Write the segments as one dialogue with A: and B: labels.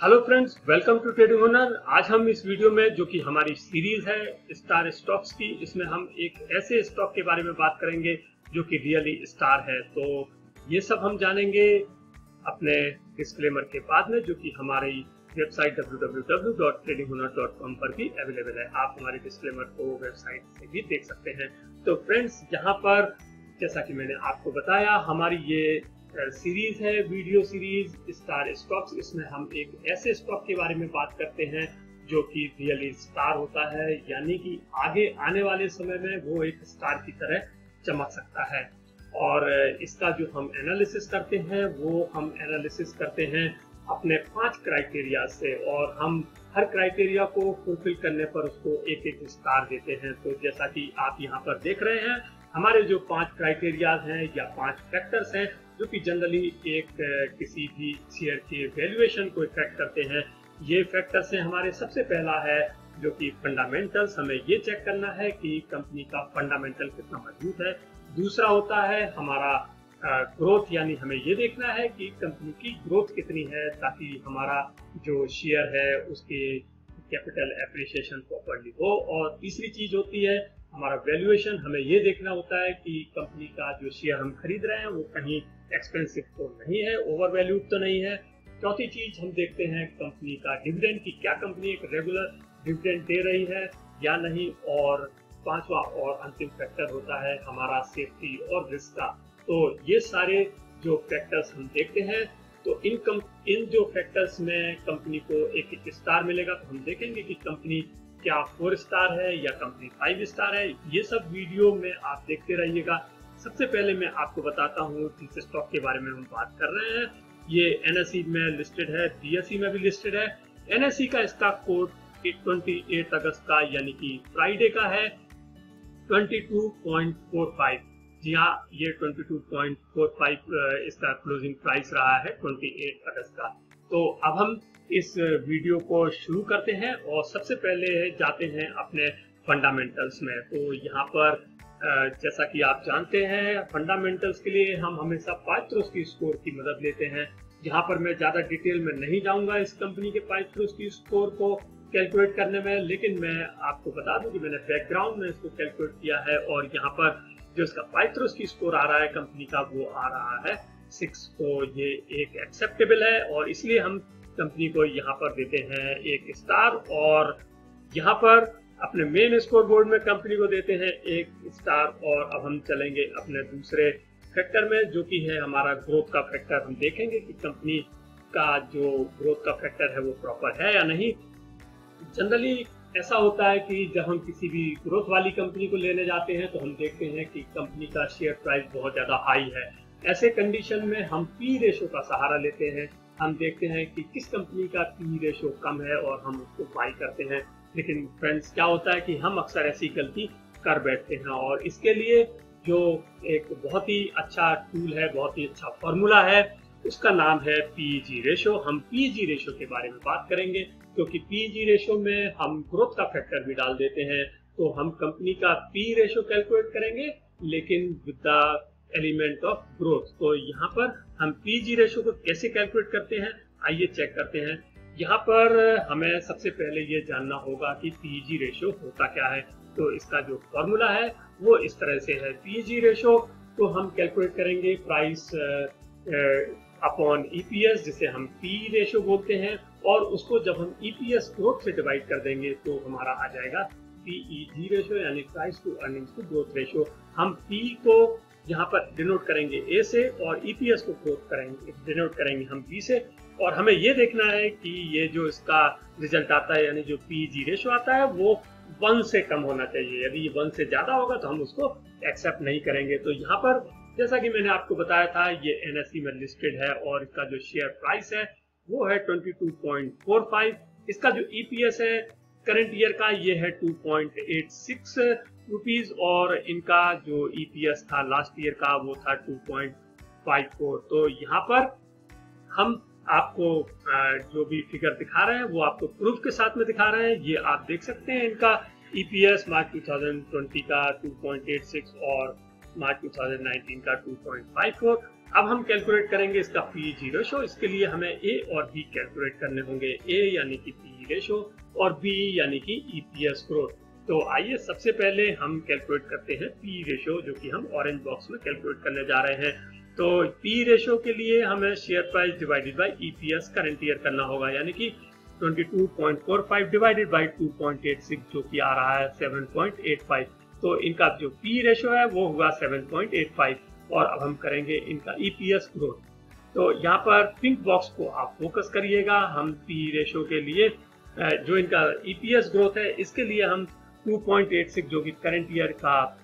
A: Hello friends, welcome to trading Hunar. आज हम इस वीडियो में जो कि हमारी सीरीज है स्टार स्टॉक्स की, इसमें हम एक ऐसे स्टॉक के बारे में बात करेंगे जो कि रियली स्टार है। तो ये सब हम जानेंगे अपने डिस्क्लेमर के बाद में, जो कि हमारी वेबसाइट www.tradinghunar.com पर भी अवेलेबल है। आप हमारे डिस्क्लेमर को वेबसाइट से भी देख सकते हैं। तो फ्रेंड्स, यहाँ पर जैसा कि मैंने आपको बताया, हमारी ये सीरीज है, वीडियो सीरीज स्टार स्टॉक्स। इसमें हम एक ऐसे स्टॉक के बारे में बात करते हैं जो कि रियली स्टार होता है, यानी कि आगे आने वाले समय में वो एक स्टार की तरह चमक सकता है। और इसका जो हम एनालिसिस करते हैं वो हम एनालिसिस करते हैं अपने 5 क्राइटेरिया से, और हम हर क्राइटेरिया को फुलफिल करने पर उसको एक एक स्टार देते हैं। तो जैसा कि आप यहाँ पर देख रहे हैं, हमारे जो 5 क्राइटेरिया हैं या 5 फैक्टर्स हैं जो कि जनरली एक किसी भी शेयर के वैल्यूएशन को इफेक्ट करते हैं। ये फैक्टर्स हैं हमारे। सबसे पहला है जो कि फंडामेंटल्स, हमें ये चेक करना है कि कंपनी का फंडामेंटल कितना मजबूत है। दूसरा होता है हमारा ग्रोथ, यानी हमें ये देखना है कि कंपनी की ग्रोथ कितनी है ताकि हमारा जो शेयर है उसके कैपिटल एप्रिसिएशन प्रॉपर्ली हो। और तीसरी चीज होती है हमारा वैल्यूएशन। हमें ये देखना होता है कि कंपनी का जो शेयर हम खरीद रहे हैं वो कहीं एक्सपेंसिव तो नहीं है, ओवर वैल्यूड तो नहीं है। चौथी चीज हम देखते हैं कंपनी का डिविडेंड, की क्या कंपनी एक रेगुलर डिविडेंड दे रही है या नहीं। और पांचवा और अंतिम फैक्टर होता है हमारा सेफ्टी और रिस्क का। तो ये सारे जो फैक्टर्स हम देखते हैं, तो इन जो फैक्टर्स में कंपनी को एक एक स्टार मिलेगा। तो हम देखेंगे कि कंपनी क्या 4 स्टार है या कंपनी 5 स्टार है। ये सब वीडियो में आप देखते रहिएगा। सबसे पहले मैं आपको बताता हूँ जिस स्टॉक के बारे में हम बात कर रहे हैं। ये NSE में लिस्टेड है, BSE में भी लिस्टेड है। NSE का इसका कोड 28 अगस्त का यानी कि फ्राइडे का है 22.45। जी हाँ, ये 22.45 इसका क्लोजिंग प्राइस रहा है 28 अगस्त का। तो अब हम इस वीडियो को शुरू करते हैं और सबसे पहले जाते हैं अपने फंडामेंटल्स में। तो यहाँ पर जैसा कि आप जानते हैं, फंडामेंटल्स के लिए हम हमेशा पाइथागोरस स्कोर की मदद लेते हैं। यहाँ पर मैं ज्यादा डिटेल में नहीं जाऊंगा इस कंपनी के पाइथागोरस स्कोर को कैलकुलेट करने में, लेकिन मैं आपको बता दूं कि मैंने बैकग्राउंड में इसको कैलकुलेट किया है। और यहाँ पर जो इसका पाइथागोरस स्कोर आ रहा है कंपनी का, वो आ रहा है 6। तो ये एक एक्सेप्टेबल है और इसलिए हम कंपनी को यहाँ पर देते हैं 1 स्टार। और यहाँ पर अपने मेन स्कोर बोर्ड में कंपनी को देते हैं 1 स्टार। और अब हम चलेंगे अपने दूसरे फैक्टर में जो कि है हमारा ग्रोथ का फैक्टर। हम देखेंगे कि कंपनी का जो ग्रोथ का फैक्टर है वो प्रॉपर है या नहीं। जनरली ऐसा होता है कि जब हम किसी भी ग्रोथ वाली कंपनी को लेने जाते हैं तो हम देखते हैं कि कंपनी का शेयर प्राइस बहुत ज्यादा हाई है। ऐसे कंडीशन में हम पी रेशो का सहारा लेते हैं। हम देखते हैं कि किस कंपनी का पी रेशो कम है और हम उसको बाई करते हैं। लेकिन फ्रेंड्स, क्या होता है कि हम अक्सर ऐसी गलती कर बैठते हैं, और इसके लिए जो एक बहुत ही अच्छा टूल है, बहुत ही अच्छा फॉर्मूला है, उसका नाम है पीईजी रेशो। हम पीईजी रेशो के बारे में बात करेंगे क्योंकि पीईजी रेशो में हम ग्रोथ का फैक्टर भी डाल देते हैं। तो हम कंपनी का पी रेशो कैलकुलेट करेंगे लेकिन with the element of growth. तो यहाँ पर हम पीईजी रेशो को कैसे कैलकुलेट करते हैं, आइए चेक करते हैं। यहाँ पर हमें सबसे पहले ये जानना होगा कि पीईजी रेशो होता क्या है। तो इसका जो फॉर्मूला है वो इस तरह से है। पीईजी रेशो को हम कैलकुलेट करेंगे प्राइस अपॉन ईपीएस, जिसे हम पी रेशो बोलते हैं, और उसको जब हम ईपीएस ग्रोथ से डिवाइड कर देंगे तो हमारा आ जाएगा पीईजी रेशो, यानी price to earnings to growth ratio. हम पी को यहाँ पर डिनोट करेंगे ए से और ईपीएस को ग्रोथ करेंगे डिनोट करेंगे हम बी से। और हमें ये देखना है कि ये जो इसका रिजल्ट आता है, यानी जो पीईजी रेशो आता है, वो 1 से कम होना चाहिए। यदि 1 से ज्यादा होगा तो हम उसको एक्सेप्ट नहीं करेंगे। तो यहाँ पर जैसा कि मैंने आपको बताया था, ये NSE में लिस्टेड है और इसका जो शेयर प्राइस है वो है 22.45। इसका जो ईपीएस है करंट ईयर का, ये है 2.86 रुपीज, और इनका जो ईपीएस था लास्ट ईयर का वो था 2.54। तो यहाँ पर हम आपको जो भी फिगर दिखा रहे हैं वो आपको प्रूफ के साथ में दिखा रहे हैं। ये आप देख सकते हैं इनका ईपीएस मार्च 2020 का 2.86 और मार्च 2019 का 2.54। अब हम कैलकुलेट करेंगे इसका पीई रेशो। इसके लिए हमें ए और बी कैलकुलेट करने होंगे। ए यानी कि पीई रेशो और बी यानी कि ईपीएस ग्रोथ। तो आइए सबसे पहले हम कैलकुलेट करते हैं पीई रेशो, जो कि हम ऑरेंज बॉक्स में कैलकुलेट करने जा रहे हैं। तो पीई रेशो के लिए हमें share price divided by EPS current year करना होगा, यानी कि 22.45 डिवाइडेड बाय 2.86, जो कि आ रहा है 7.85। तो इनका जो पी रेशो है वो हुआ 7.85। और अब हम करेंगे इनका ईपीएस ग्रोथ। तो यहाँ पर पिंक बॉक्स को आप फोकस करिएगा। हम पी रेशो के लिए जो इनका ईपीएस ग्रोथ है, इसके लिए हम 2.86 जो कि करंट ईयर का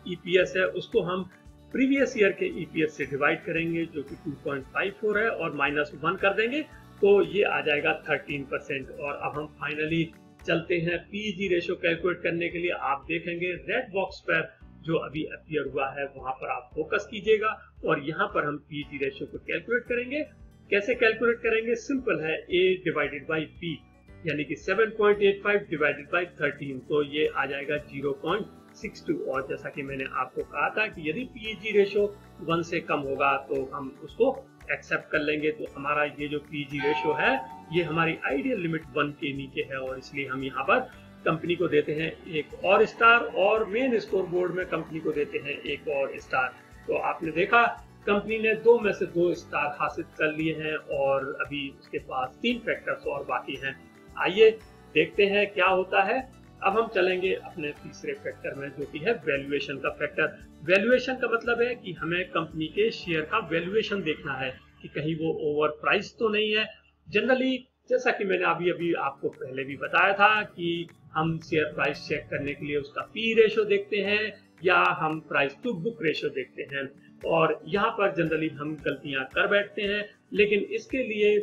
A: ईपीएस है, उसको हम प्रीवियस ईयर के ईपीएस से डिवाइड करेंगे, जो कि 2.54 है, और -1 कर देंगे तो ये आ जाएगा 13%। और अब हम फाइनली चलते हैं पीई रेशो कैलकुलेट करने के लिए। आप देखेंगे रेड बॉक्स पर जो अभी अपीयर हुआ है वहां पर आप फोकस कीजिएगा, और यहाँ पर हम पीई रेशो को कैलकुलेट करेंगे। कैसे कैलकुलेट करेंगे? सिंपल है, ए डिवाइडेड बाई पी, यानी कि 7.85 डिवाइडेड बाई 13, तो ये आ जाएगा 0.62। और जैसा कि मैंने आपको कहा था कि यदि पीई रेशो 1 से कम होगा तो हम उसको एक्सेप्ट कर लेंगे। तो हमारा ये जो पीई रेशो है ये हमारी आइडियल लिमिट 1 के नीचे है, और इसलिए हम यहाँ पर कंपनी को देते हैं एक और स्टार, और मेन स्कोर बोर्ड में कंपनी को देते हैं एक और स्टार। तो आपने देखा कंपनी ने 2 में से 2 स्टार हासिल कर लिए हैं, और अभी उसके पास 3 फैक्टर्स और बाकी हैं। आइए देखते हैं क्या होता है। अब हम चलेंगे अपने तीसरे फैक्टर में, जो कि है वैल्यूएशन का फैक्टर। वैल्यूएशन का मतलब है कि हमें कंपनी के शेयर का वैल्यूएशन देखना है कि कहीं वो ओवर प्राइस तो नहीं है। जनरली जैसा कि मैंने अभी आपको पहले भी बताया था कि हम शेयर प्राइस चेक करने के लिए उसका पी रेशो देखते हैं या हम प्राइस टू बुक रेशो देखते हैं, और यहाँ पर जनरली हम गलतियां कर बैठते हैं। लेकिन इसके लिए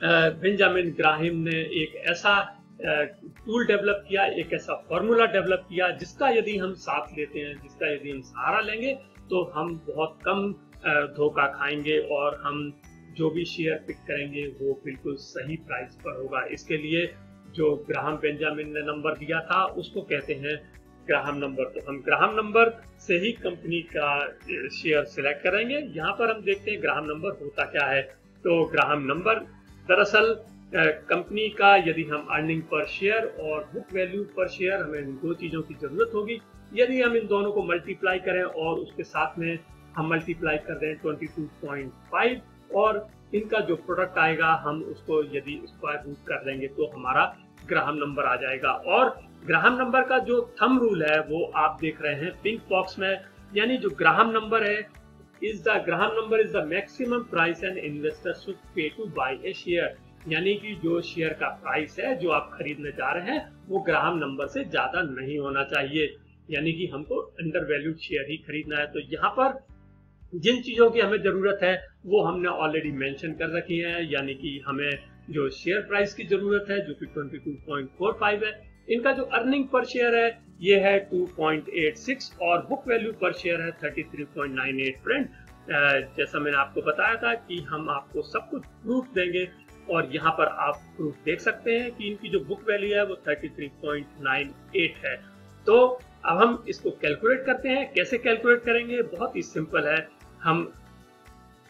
A: बेंजामिन ग्राहम ने एक ऐसा टूल डेवलप किया, एक ऐसा फॉर्मूला डेवलप किया जिसका यदि हम साथ लेते हैं, जिसका यदि हम सहारा लेंगे, तो हम बहुत कम धोखा खाएंगे और हम जो भी शेयर पिक करेंगे वो बिल्कुल सही प्राइस पर होगा। इसके लिए जो ग्राहम बेंजामिन ने नंबर दिया था उसको कहते हैं ग्राहम नंबर। तो हम ग्राहम नंबर से ही कंपनी का शेयर सिलेक्ट करेंगे। यहाँ पर हम देखते हैं ग्राहम नंबर होता क्या है। तो ग्राहम नंबर दरअसल कंपनी का, यदि हम अर्निंग पर शेयर और बुक वैल्यू पर शेयर, हमें इन 2 चीजों की जरूरत होगी। यदि हम इन दोनों को मल्टीप्लाई करें और उसके साथ में हम मल्टीप्लाई कर दें 22.5, और इनका जो प्रोडक्ट आएगा हम उसको यदि स्क्वायर रूट कर देंगे तो हमारा ग्राहम नंबर आ जाएगा। और ग्राहम नंबर का जो थंब रूल है वो आप देख रहे हैं पिंक बॉक्स में, यानी जो ग्राहम नंबर है Graham number is the maximum price an investor should pay to buy a share, यानी कि जो शेयर का प्राइस है जो आप खरीदने जा रहे हैं वो ग्राहम नंबर से ज्यादा नहीं होना चाहिए, यानी कि हमको अंडर वैल्यूड शेयर ही खरीदना है। तो यहाँ पर जिन चीजों की हमें जरूरत है वो हमने ऑलरेडी मेंशन कर रखी है, यानी कि हमें जो शेयर प्राइस की जरूरत है जो कि 22.45 है, इनका जो अर्निंग पर शेयर है ये है 2.86, और बुक वैल्यू पर शेयर है 33.98। फ्रेंड, जैसा मैंने आपको बताया था कि हम आपको सब कुछ प्रूफ देंगे, और यहाँ पर आप प्रूफ देख सकते हैं कि इनकी जो बुक वैल्यू है वो 33.98 है। तो अब हम इसको कैलकुलेट करते हैं। कैसे कैलकुलेट करेंगे? बहुत ही सिंपल है। हम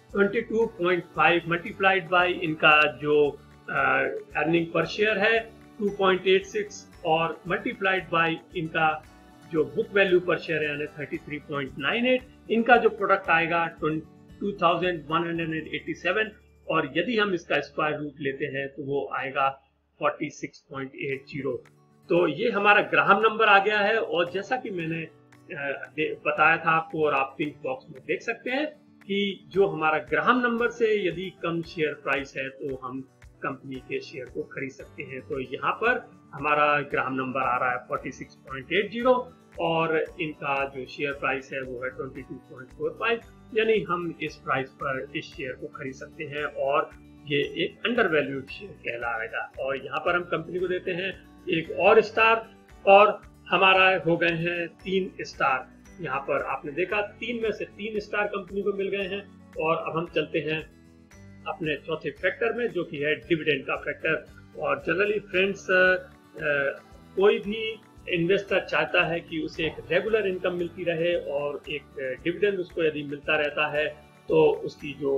A: 22.5 मल्टीप्लाइड बाई इनका जो अर्निंग पर शेयर है 2.86, और मल्टीप्लाइड बाई इनका जो बुक वैल्यू पर शेयर है यानी 33.98, इनका जो प्रोडक्ट आएगा 2187, और यदि हम इसका स्क्वायर रूट लेते हैं तो वो आएगा 46.80। तो ये हमारा ग्राहम नंबर आ गया है, और जैसा कि मैंने बताया था आपको, और आप पिंक बॉक्स में देख सकते हैं कि जो हमारा ग्राहम नंबर से यदि कम शेयर प्राइस है तो हम कंपनी के शेयर को खरीद सकते हैं। तो यहाँ पर हमारा ग्राहम नंबर आ रहा है 46.80, और इनका जो शेयर प्राइस है वो है 22.45, यानी हम इस प्राइस पर इस शेयर को खरीद सकते हैं, और ये एक अंडर वैल्यूड शेयर कहलाएगा। और यहाँ पर हम कंपनी को देते हैं एक और स्टार, और हमारा हो गए हैं 3 स्टार। यहाँ पर आपने देखा 3 में से 3 स्टार कंपनी को मिल गए हैं। और अब हम चलते हैं अपने चौथे फैक्टर में, जो कि है डिविडेंड का फैक्टर। और जनरली फ्रेंड्स, कोई भी इन्वेस्टर चाहता है कि उसे एक रेगुलर इनकम मिलती रहे और एक डिविडेंड उसको यदि मिलता रहता है तो उसकी जो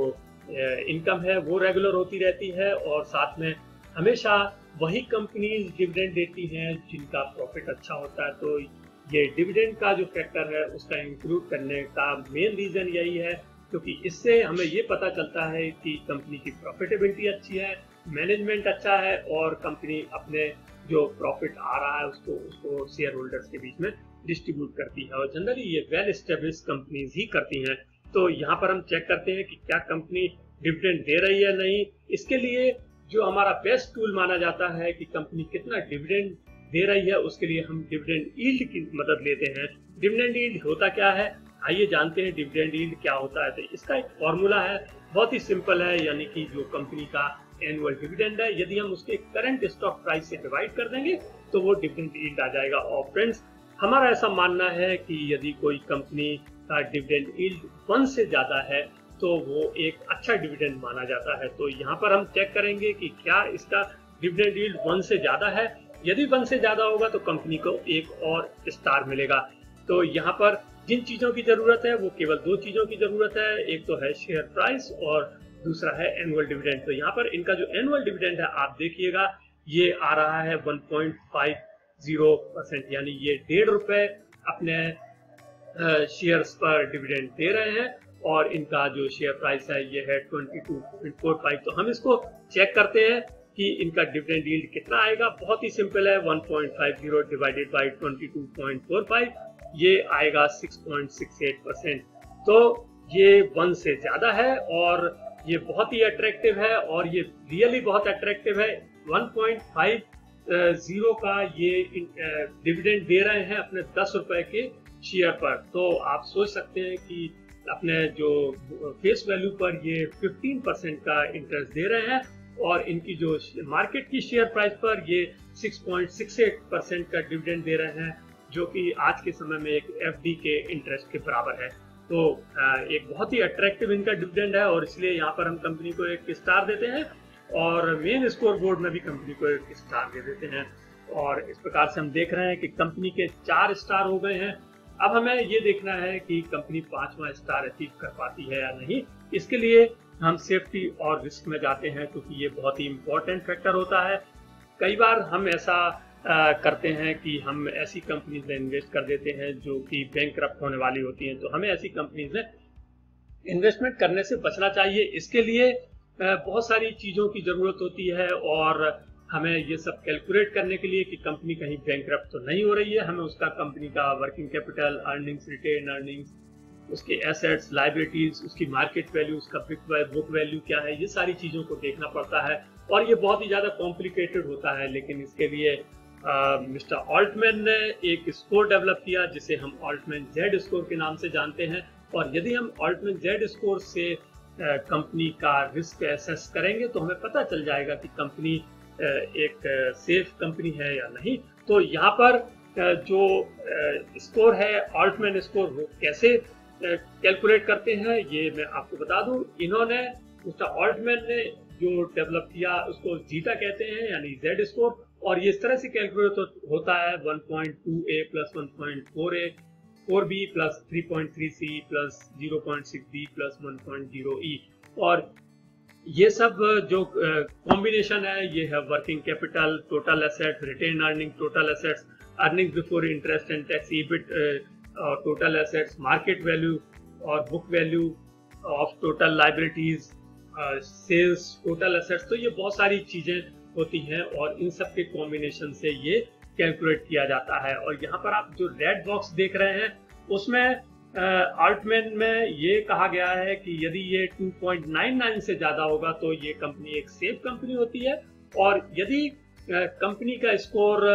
A: इनकम है वो रेगुलर होती रहती है, और साथ में हमेशा वही कंपनीज डिविडेंड देती हैं जिनका प्रॉफिट अच्छा होता है। तो ये डिविडेंड का जो फैक्टर है उसका इंक्लूड करने का मेन रीजन यही है, क्योंकि इससे हमें ये पता चलता है कि कंपनी की प्रॉफिटेबिलिटी अच्छी है, मैनेजमेंट अच्छा है, और कंपनी अपने जो प्रॉफिट आ रहा है उसको शेयर होल्डर्स के बीच में डिस्ट्रीब्यूट करती है, और जनरली ये वेल एस्टेब्लिश कंपनीज ही करती हैं। तो यहाँ पर हम चेक करते हैं कि क्या कंपनी डिविडेंड दे रही है नहीं। इसके लिए जो हमारा बेस्ट टूल माना जाता है कि कंपनी कितना डिविडेंड दे रही है, उसके लिए हम डिविडेंड यील्ड की मदद लेते हैं। डिविडेंड यील्ड होता क्या है, आइए जानते हैं डिविडेंड यील्ड क्या होता है। तो इसका एक फॉर्मूला है, बहुत ही सिंपल है, यानी कि जो कंपनी का एनुअल डिविडेंड है यदि हम उसके करंट स्टॉक प्राइस से डिवाइड कर देंगे तो वो डिविडेंड यील्ड आ जाएगा। और फ्रेंड्स, हमारा ऐसा मानना है कि यदि कोई कंपनी का डिविडेंड यील्ड 1 से ज्यादा है तो वो एक अच्छा डिविडेंड माना जाता है। तो यहाँ पर हम चेक करेंगे कि क्या इसका डिविडेंड यील्ड 1 से ज्यादा है। यदि 1 से ज्यादा होगा तो कंपनी को एक और स्टार मिलेगा। तो यहाँ पर जिन चीजों की जरूरत है वो केवल 2 चीजों की जरूरत है, एक तो है शेयर प्राइस और दूसरा है एनुअल डिविडेंड। तो यहाँ पर इनका जो एनुअल डिविडेंड है आप देखिएगा ये आ रहा है 1.50%, यानी ये ₹1.5 अपने शेयर्स पर डिविडेंड दे रहे हैं, और इनका जो शेयर प्राइस है ये है 22.45। तो हम इसको चेक करते हैं कि इनका डिविडेंड यील्ड कितना आएगा। बहुत ही सिंपल है, 1.50 डिवाइडेड बाई 22.45, ये आएगा 6.68%। तो ये 1 से ज्यादा है और ये बहुत ही अट्रैक्टिव है, और ये रियली बहुत अट्रैक्टिव है। 1.50 का ये डिविडेंड दे रहे हैं अपने ₹10 के शेयर पर। तो आप सोच सकते हैं कि अपने जो फेस वैल्यू पर ये 15% का इंटरेस्ट दे रहे हैं, और इनकी जो मार्केट की शेयर प्राइस पर ये 6.68% का डिविडेंड दे रहे हैं, जो कि आज के समय में एक एफडी के इंटरेस्ट के बराबर है। तो एक बहुत ही अट्रैक्टिव इनका डिविडेंड है, और इसलिए यहाँ पर हम कंपनी को एक स्टार देते हैं, और मेन स्कोर बोर्ड में भी कंपनी को एक स्टार दे देते हैं। और इस प्रकार से हम देख रहे हैं कि कंपनी के 4 स्टार हो गए हैं। अब हमें ये देखना है कि कंपनी 5वां स्टार अचीव कर पाती है या नहीं। इसके लिए हम सेफ्टी और रिस्क में जाते हैं, क्योंकि ये बहुत ही इम्पोर्टेंट फैक्टर होता है। कई बार हम ऐसा करते हैं कि हम ऐसी कंपनीज में इन्वेस्ट कर देते हैं जो कि बैंकरप्ट होने वाली होती हैं। तो हमें ऐसी कंपनीज में इन्वेस्टमेंट करने से बचना चाहिए। इसके लिए बहुत सारी चीज़ों की ज़रूरत होती है, और हमें ये सब कैलकुलेट करने के लिए कि कंपनी कहीं बैंकरप्ट तो नहीं हो रही है, हमें उसका कंपनी का working capital, earnings, retained earnings, उसके एसेट्स, लायबिलिटीज, उसकी मार्केट वैल्यू, उसका बुक वैल्यू क्या है, ये सारी चीज़ों को देखना पड़ता है। और ये बहुत ही ज़्यादा कॉम्प्लिकेटेड होता है, लेकिन इसके लिए मिस्टर ऑल्टमैन ने एक स्कोर डेवलप किया जिसे हम ऑल्टमैन जेड स्कोर के नाम से जानते हैं। और यदि हम ऑल्टमैन जेड स्कोर से कंपनी का रिस्क एसेस करेंगे तो हमें पता चल जाएगा कि कंपनी एक सेफ कंपनी है या नहीं। तो यहाँ पर जो स्कोर है ऑल्टमैन स्कोर, वो कैसे कैलकुलेट करते हैं ये मैं आपको बता दूं। इन्होंने मिस्टर ऑल्टमैन ने जो डेवलप किया उसको जीटा कहते हैं, यानी जेड स्कोर, और ये इस तरह से कैलकुलेट होता है 1.2a plus 1.4a 4b plus 3.3c plus 0.6b plus 1.0e। और ये सब जो कॉम्बिनेशन है ये है working capital, total assets, retained earning, total assets, earning before interest and tax, EBIT, total assets, market value और book value of total liabilities, sales, total assets. तो ये बहुत सारी चीजें होती हैं, और इन सब के कॉम्बिनेशन से ये कैलकुलेट किया जाता है। और यहाँ पर आप जो रेड बॉक्स देख रहे हैं उसमें ऑल्टमैन में ये कहा गया है कि यदि ये 2.99 से ज्यादा होगा तो ये कंपनी एक सेफ कंपनी होती है, और यदि कंपनी का स्कोर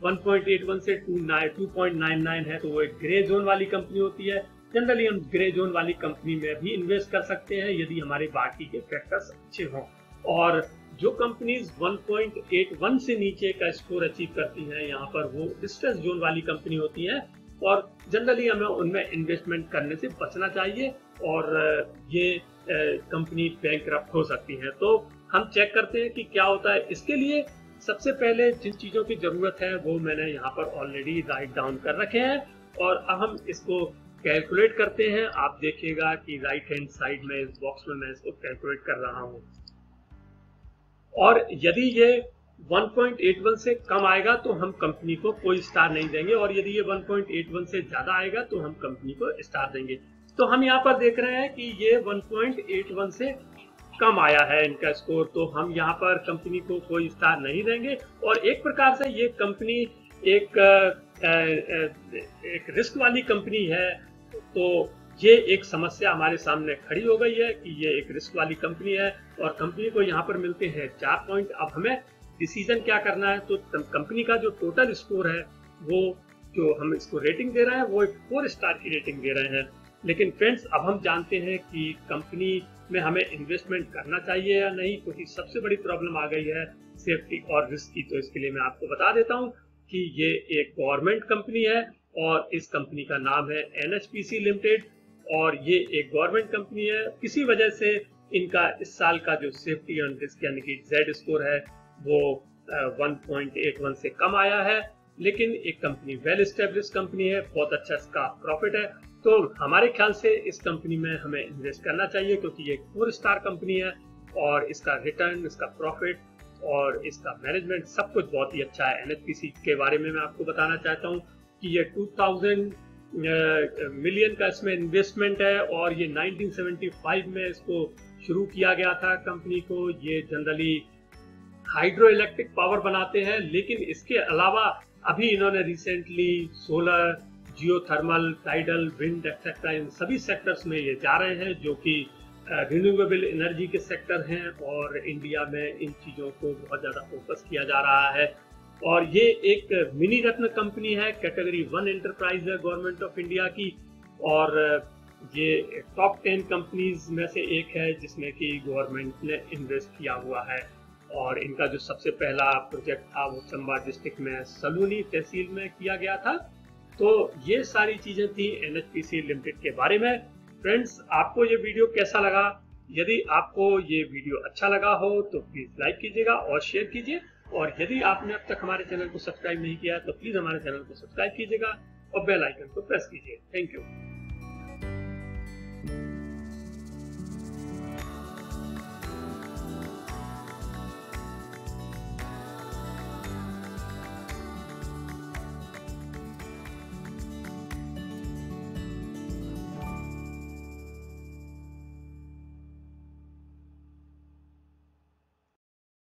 A: 1.81 से 2.99 है तो वो एक ग्रे जोन वाली कंपनी होती है। जनरली हम ग्रे जोन वाली कंपनी में भी इन्वेस्ट कर सकते हैं यदि हमारे बाकी के फैक्टर्स अच्छे हों। और जो कंपनीज 1.81 से नीचे का स्कोर अचीव करती हैं यहाँ पर वो डिस्ट्रेस जोन वाली कंपनी होती हैं, और जनरली हमें उनमें इन्वेस्टमेंट करने से बचना चाहिए, और ये कंपनी बैंकरप्ट हो सकती है। तो हम चेक करते हैं कि क्या होता है। इसके लिए सबसे पहले जिन चीज़ों की ज़रूरत है वो मैंने यहाँ पर ऑलरेडी राइट डाउन कर रखे हैं, और अब हम इसको कैलकुलेट करते हैं, आप देखिएगा कि राइट हैंड साइड में इस बॉक्स में मैं इसको कैलकुलेट कर रहा हूं। और यदि ये 1.81 से कम आएगा तो हम कंपनी को कोई स्टार नहीं देंगे, और यदि ये 1.81 से ज्यादा आएगा तो हम कंपनी को स्टार देंगे। तो हम यहाँ पर देख रहे हैं कि ये 1.81 से कम आया है इनका स्कोर, तो हम यहाँ पर कंपनी को कोई स्टार नहीं देंगे। और एक प्रकार से ये कंपनी एक रिस्क वाली कंपनी है, तो ये एक समस्या हमारे सामने खड़ी हो गई है कि ये एक रिस्क वाली कंपनी है और कंपनी को यहाँ पर मिलते हैं 4 पॉइंट। अब हमें डिसीजन क्या करना है, तो कंपनी का जो टोटल स्कोर है, वो जो हम इसको रेटिंग दे रहे हैं वो एक 4 स्टार की रेटिंग दे रहे हैं। लेकिन फ्रेंड्स, अब हम जानते हैं कि कंपनी में हमें इन्वेस्टमेंट करना चाहिए या नहीं, क्योंकि सबसे बड़ी प्रॉब्लम आ गई है सेफ्टी और रिस्क की। तो इसके लिए मैं आपको बता देता हूँ कि ये एक गवर्नमेंट कंपनी है और इस कंपनी का नाम है NHPC लिमिटेड, और ये एक गवर्नमेंट कंपनी है। किसी वजह से इनका इस साल का जो सेफ्टी एंड रिस्क यानी कि Z स्कोर है वो 1.81 से कम आया है, लेकिन एक कंपनी वेल एस्टेब्लिश कंपनी है, बहुत अच्छा इसका प्रॉफिट है। तो हमारे ख्याल से इस कंपनी में हमें इन्वेस्ट करना चाहिए, क्योंकि ये 4 स्टार कंपनी है और इसका रिटर्न, इसका प्रॉफिट और इसका मैनेजमेंट सब कुछ बहुत ही अच्छा है। NHPC के बारे में मैं आपको बताना चाहता हूँ कि ये 2000 मिलियन का इसमें इन्वेस्टमेंट है और ये 1975 में इसको शुरू किया गया था कंपनी को। ये जनरली हाइड्रो इलेक्ट्रिक पावर बनाते हैं, लेकिन इसके अलावा अभी इन्होंने recently solar, geothermal, tidal, wind etcetera इन सभी सेक्टर्स में ये जा रहे हैं, जो कि रिन्यूएबल एनर्जी के सेक्टर हैं, और इंडिया में इन चीज़ों को बहुत ज़्यादा फोकस किया जा रहा है। और ये एक मिनी रत्न कंपनी है, कैटेगरी 1 एंटरप्राइज है गवर्नमेंट ऑफ इंडिया की, और ये टॉप 10 कंपनीज में से एक है जिसमें कि गवर्नमेंट ने इन्वेस्ट किया हुआ है। और इनका जो सबसे पहला प्रोजेक्ट था वो चंबा डिस्ट्रिक्ट में सलूनी तहसील में किया गया था। तो ये सारी चीजें थी NHPC लिमिटेड के बारे में। फ्रेंड्स, आपको ये वीडियो कैसा लगा? यदि आपको ये वीडियो अच्छा लगा हो तो प्लीज लाइक कीजिएगा और शेयर कीजिए, और यदि आपने अब तक हमारे चैनल को सब्सक्राइब नहीं किया तो प्लीज हमारे चैनल को सब्सक्राइब कीजिएगा और बेल आइकन को प्रेस कीजिए। Thank you.